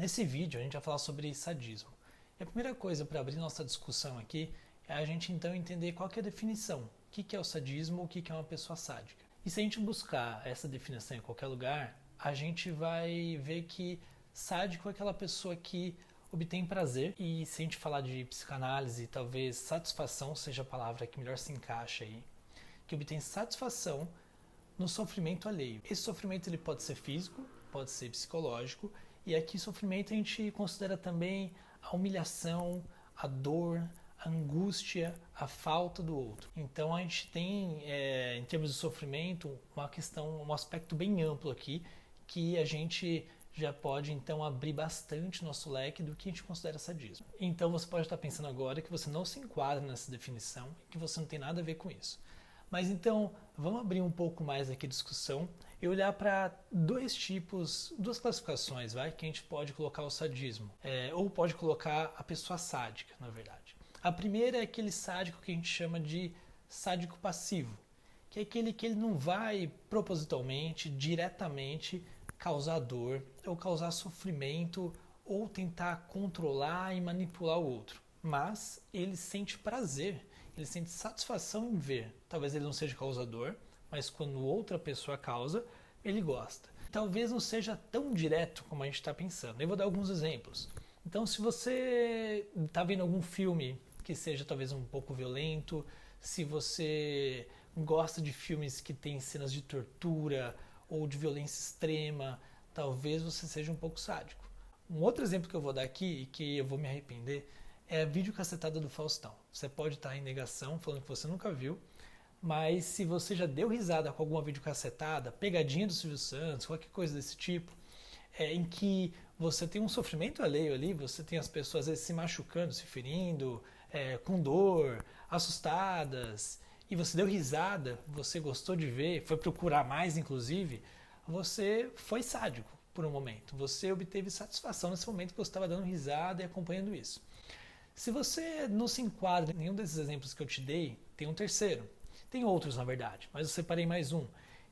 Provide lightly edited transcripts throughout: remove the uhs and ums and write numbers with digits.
Nesse vídeo a gente vai falar sobre sadismo. E a primeira coisa para abrir nossa discussão aqui é a gente então entender qual que é a definição. O que é o sadismo, o que é uma pessoa sádica. E se a gente buscar essa definição em qualquer lugar, a gente vai ver que sádico é aquela pessoa que obtém prazer, e se a gente falar de psicanálise, talvez satisfação seja a palavra que melhor se encaixa aí, que obtém satisfação no sofrimento alheio. Esse sofrimento ele pode ser físico, pode ser psicológico, e aqui sofrimento a gente considera também a humilhação, a dor, a angústia, a falta do outro. Então a gente tem, em termos de sofrimento, uma questão, um aspecto bem amplo aqui, que a gente já pode então abrir bastante nosso leque do que a gente considera sadismo. Então você pode estar pensando agora que você não se enquadra nessa definição, que você não tem nada a ver com isso. Mas então, vamos abrir um pouco mais aqui a discussão e olhar para dois tipos, duas classificações, que a gente pode colocar o sadismo, ou pode colocar a pessoa sádica, na verdade. A primeira é aquele sádico que a gente chama de sádico passivo, que é aquele que ele não vai propositalmente, diretamente, causar dor, ou causar sofrimento, ou tentar controlar e manipular o outro. Mas ele sente prazer, ele sente satisfação em ver. Talvez ele não seja causador, mas quando outra pessoa causa, ele gosta. Talvez não seja tão direto como a gente está pensando. Eu vou dar alguns exemplos. Então, se você está vendo algum filme que seja talvez um pouco violento, se você gosta de filmes que têm cenas de tortura ou de violência extrema, talvez você seja um pouco sádico. Um outro exemplo que eu vou dar aqui, e que eu vou me arrepender, é a videocassetada do Faustão. Você pode estar em negação, falando que você nunca viu, mas se você já deu risada com alguma videocassetada, pegadinha do Silvio Santos, qualquer coisa desse tipo, em que você tem um sofrimento alheio ali, você tem as pessoas às vezes se machucando, se ferindo, com dor, assustadas, e você deu risada, você gostou de ver, foi procurar mais inclusive, você foi sádico por um momento. Você obteve satisfação nesse momento que você estava dando risada e acompanhando isso. Se você não se enquadra em nenhum desses exemplos que eu te dei, tem um terceiro. Tem outros, na verdade, mas eu separei mais um,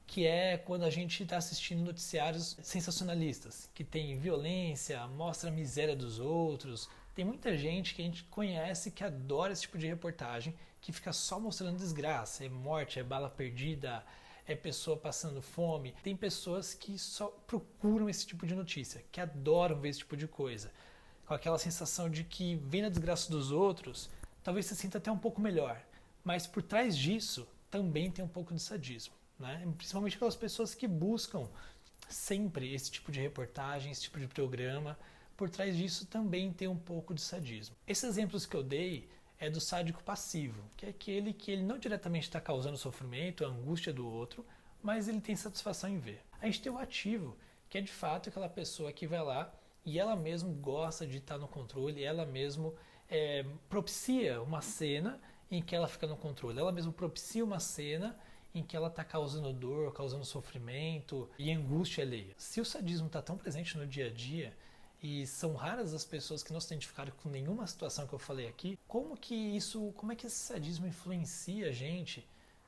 que é quando a gente está assistindo noticiários sensacionalistas, que tem violência, mostra a miséria dos outros. Tem muita gente que a gente conhece que adora esse tipo de reportagem, que fica só mostrando desgraça, é morte, é bala perdida, é pessoa passando fome. Tem pessoas que só procuram esse tipo de notícia, que adoram ver esse tipo de coisa, com aquela sensação de que vendo a desgraça dos outros, talvez se sinta até um pouco melhor. Mas por trás disso, também tem um pouco de sadismo, né? Principalmente aquelas pessoas que buscam sempre esse tipo de reportagem, esse tipo de programa. Por trás disso também tem um pouco de sadismo. Esses exemplos que eu dei é do sádico passivo, que é aquele que ele não diretamente está causando sofrimento, a angústia do outro, mas ele tem satisfação em ver. A gente tem o ativo, que é de fato aquela pessoa que vai lá e ela mesmo gosta de estar no controle, ela mesmo propicia uma cena em que ela fica no controle, ela mesmo propicia uma cena em que ela está causando dor, causando sofrimento e angústia alheia. Se o sadismo está tão presente no dia a dia, e são raras as pessoas que não se identificaram com nenhuma situação que eu falei aqui, como que esse sadismo influencia a gente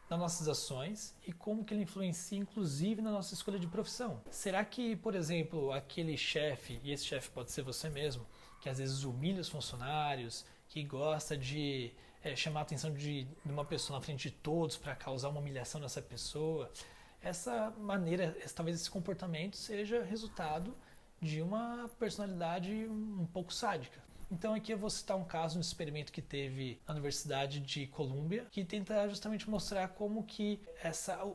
nas nossas ações e como que ele influencia inclusive na nossa escolha de profissão? Será que, por exemplo, aquele chefe, e esse chefe pode ser você mesmo, que às vezes humilha os funcionários, que gosta de chamar a atenção de uma pessoa na frente de todos para causar uma humilhação nessa pessoa, essa maneira, talvez esse comportamento seja resultado de uma personalidade um pouco sádica. Então aqui eu vou citar um caso, um experimento que teve na Universidade de Colômbia, que tenta justamente mostrar como que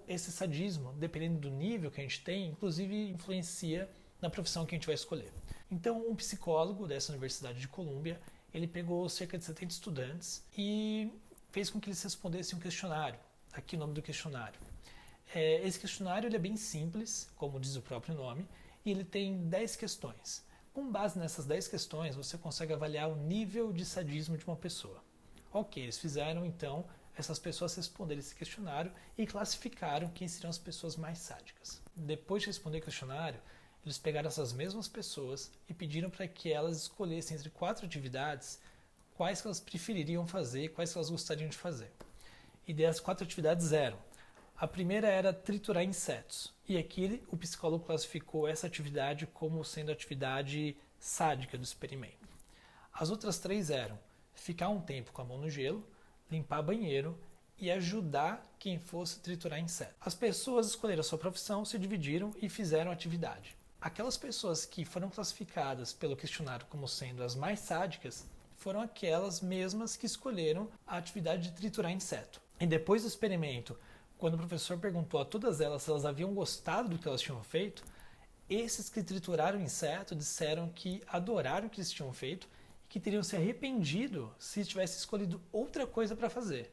esse sadismo, dependendo do nível que a gente tem, inclusive influencia na profissão que a gente vai escolher. Então um psicólogo dessa Universidade de Colômbia, ele pegou cerca de 70 estudantes e fez com que eles respondessem um questionário. Aqui o nome do questionário. Esse questionário ele é bem simples, como diz o próprio nome, e ele tem 10 questões. Com base nessas 10 questões, você consegue avaliar o nível de sadismo de uma pessoa. Ok, eles fizeram então essas pessoas responderem esse questionário e classificaram quem seriam as pessoas mais sádicas. Depois de responder o questionário, eles pegaram essas mesmas pessoas e pediram para que elas escolhessem entre 4 atividades quais que elas prefeririam fazer, quais que elas gostariam de fazer. E das 4 atividades eram: a primeira era triturar insetos. E aqui o psicólogo classificou essa atividade como sendo atividade sádica do experimento. As outras 3 eram ficar um tempo com a mão no gelo, limpar banheiro e ajudar quem fosse triturar inseto. As pessoas escolheram a sua profissão, se dividiram e fizeram a atividade. Aquelas pessoas que foram classificadas pelo questionário como sendo as mais sádicas foram aquelas mesmas que escolheram a atividade de triturar inseto. E depois do experimento, quando o professor perguntou a todas elas se elas haviam gostado do que elas tinham feito, esses que trituraram o inseto disseram que adoraram o que eles tinham feito e que teriam se arrependido se tivesse escolhido outra coisa para fazer.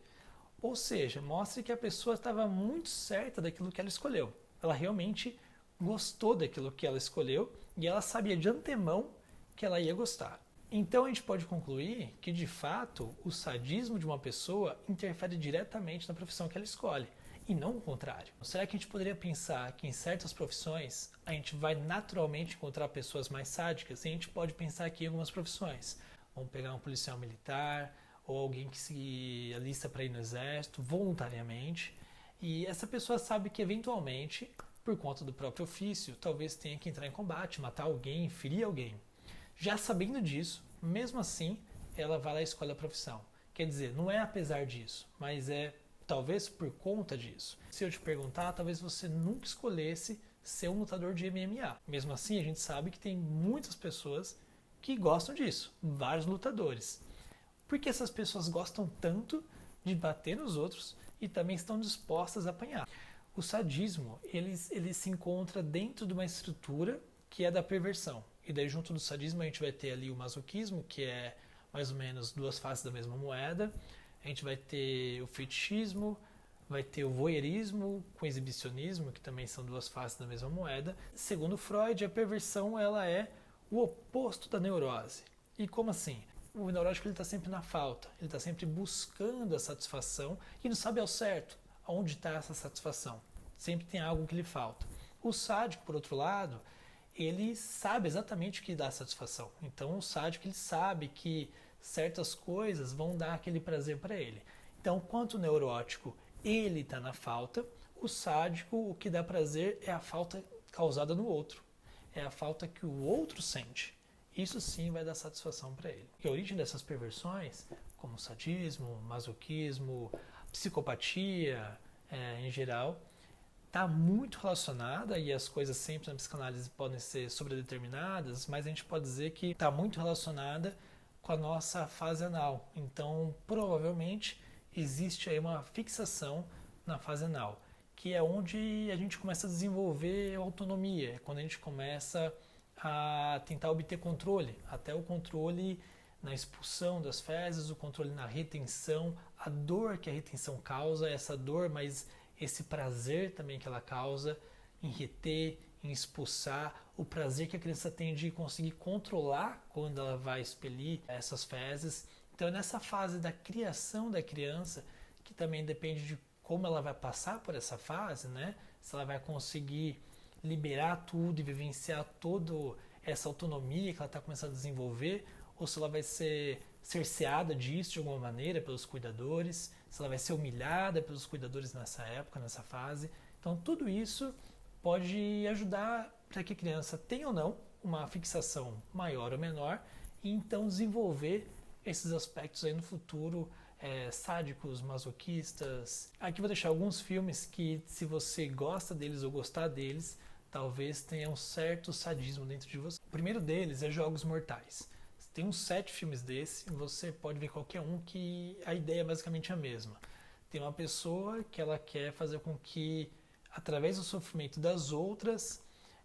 Ou seja, mostra que a pessoa estava muito certa daquilo que ela escolheu. Ela realmente gostou daquilo que ela escolheu e ela sabia de antemão que ela ia gostar. Então a gente pode concluir que, de fato, o sadismo de uma pessoa interfere diretamente na profissão que ela escolhe, e não o contrário. Será que a gente poderia pensar que em certas profissões a gente vai naturalmente encontrar pessoas mais sádicas? E a gente pode pensar aqui em algumas profissões. Vamos pegar um policial militar, ou alguém que se alista para ir no exército voluntariamente, e essa pessoa sabe que eventualmente, por conta do próprio ofício, talvez tenha que entrar em combate, matar alguém, ferir alguém. Já sabendo disso, mesmo assim, ela vai lá e escolhe a profissão. Quer dizer, não é apesar disso, mas é talvez por conta disso. Se eu te perguntar, talvez você nunca escolhesse ser um lutador de MMA. Mesmo assim, a gente sabe que tem muitas pessoas que gostam disso, vários lutadores. Por que essas pessoas gostam tanto de bater nos outros e também estão dispostas a apanhar? O sadismo, ele se encontra dentro de uma estrutura que é da perversão. E daí junto do sadismo a gente vai ter ali o masoquismo, que é mais ou menos 2 faces da mesma moeda. A gente vai ter o fetichismo, vai ter o voyeurismo com exibicionismo, que também são 2 faces da mesma moeda. Segundo Freud, a perversão ela é o oposto da neurose. E como assim? O neurótico está sempre na falta, ele está sempre buscando a satisfação e não sabe ao certo aonde está essa satisfação. Sempre tem algo que lhe falta. O sádico, por outro lado, ele sabe exatamente o que dá satisfação. Então o sádico ele sabe que certas coisas vão dar aquele prazer para ele. Então, enquanto o neurótico ele está na falta, o sádico o que dá prazer é a falta causada no outro. É a falta que o outro sente. Isso sim vai dar satisfação para ele. E a origem dessas perversões, como sadismo, masoquismo, psicopatia em geral, está muito relacionada, e as coisas sempre na psicanálise podem ser sobredeterminadas, mas a gente pode dizer que está muito relacionada com a nossa fase anal. Então, provavelmente, existe aí uma fixação na fase anal, que é onde a gente começa a desenvolver autonomia, é quando a gente começa a tentar obter controle, até o controle na expulsão das fezes, o controle na retenção, a dor que a retenção causa, essa dor, mas esse prazer também que ela causa em reter, em expulsar, o prazer que a criança tem de conseguir controlar quando ela vai expelir essas fezes. Então é nessa fase da criação da criança, que também depende de como ela vai passar por essa fase, né? Se ela vai conseguir liberar tudo e vivenciar toda essa autonomia que ela está começando a desenvolver, ou se ela vai ser cerceada disso de alguma maneira pelos cuidadores, se ela vai ser humilhada pelos cuidadores nessa época, nessa fase. Então tudo isso pode ajudar para que a criança tenha ou não uma fixação maior ou menor e então desenvolver esses aspectos aí no futuro, sádicos, masoquistas. Aqui vou deixar alguns filmes que, se você gosta deles ou gostar deles, talvez tenha um certo sadismo dentro de você. O primeiro deles é Jogos Mortais. Tem uns 7 filmes desse, você pode ver qualquer um que a ideia é basicamente a mesma. Tem uma pessoa que ela quer fazer com que, através do sofrimento das outras,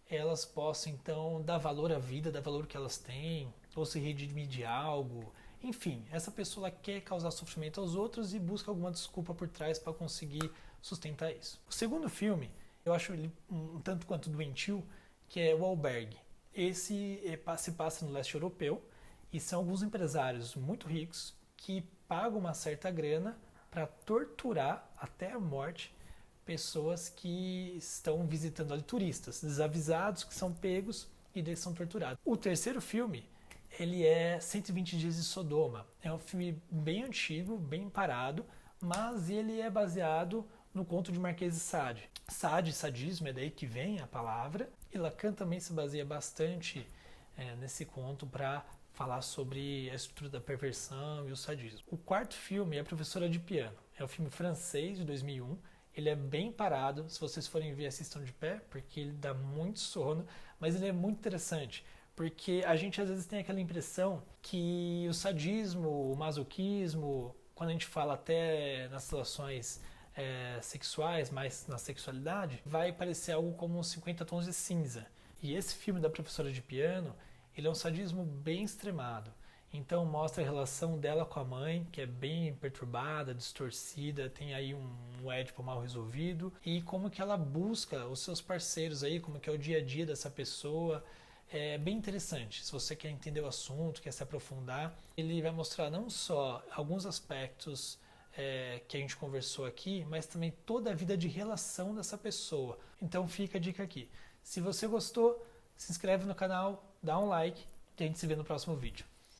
elas possam então dar valor à vida, dar valor que elas têm, ou se redimir de algo. Enfim, essa pessoa ela quer causar sofrimento aos outros e busca alguma desculpa por trás para conseguir sustentar isso. O segundo filme, eu acho ele um tanto quanto doentio, que é O Albergue. Esse se passa no leste europeu e são alguns empresários muito ricos que pagam uma certa grana para torturar até a morte pessoas que estão visitando ali, turistas, desavisados, que são pegos e eles são torturados. O terceiro filme, ele é 120 Dias de Sodoma. É um filme bem antigo, bem parado, mas ele é baseado no conto de Marquês de Sade. Sade, sadismo, é daí que vem a palavra. E Lacan também se baseia bastante nesse conto para falar sobre a estrutura da perversão e o sadismo. O quarto filme é A Professora de Piano. É um filme francês de 2001. Ele é bem parado. Se vocês forem ver, assistam de pé, porque ele dá muito sono, mas ele é muito interessante. Porque a gente às vezes tem aquela impressão que o sadismo, o masoquismo, quando a gente fala até nas situações sexuais, mais na sexualidade, vai parecer algo como 50 tons de cinza. E esse filme da Professora de Piano, ele é um sadismo bem extremado. Então mostra a relação dela com a mãe, que é bem perturbada, distorcida, tem aí um Édipo mal resolvido, e como que ela busca os seus parceiros aí, como que é o dia a dia dessa pessoa. É bem interessante. Se você quer entender o assunto, quer se aprofundar, ele vai mostrar não só alguns aspectos que a gente conversou aqui, mas também toda a vida de relação dessa pessoa. Então fica a dica aqui. Se você gostou, se inscreve no canal, dá um like e a gente se vê no próximo vídeo.